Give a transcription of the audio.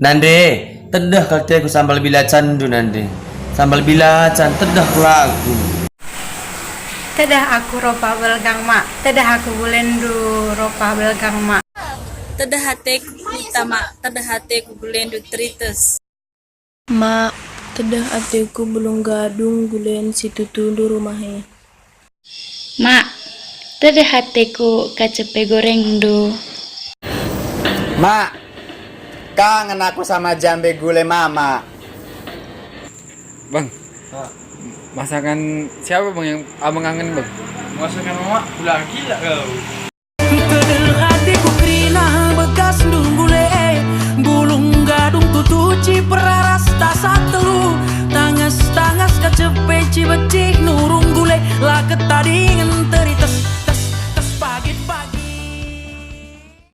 Nande, tedah kalti aku sambal bilacan du nande. Sambal bilacan tedah lagu. Tedah aku ropa belgang mak, tedah aku bulendu ropa belgang mak. Tedah hatiku utama, tedah hatiku bulendu tritus. Mak, tedah atiku belum gadung gulen situ tundu rumahnya. Mak, tedah hatiku kacepe goreng do. Mak, kangen aku sama jambe gule mama. Bang, masakan siapa bang yang abang kangen bang? Masakan mama ulah gila kau. Tedah hatiku kerina bekas dunggule bulung gadung tutuci peraras tasak telu tangas kacepe cibecik nurung gule lah ketadingan terita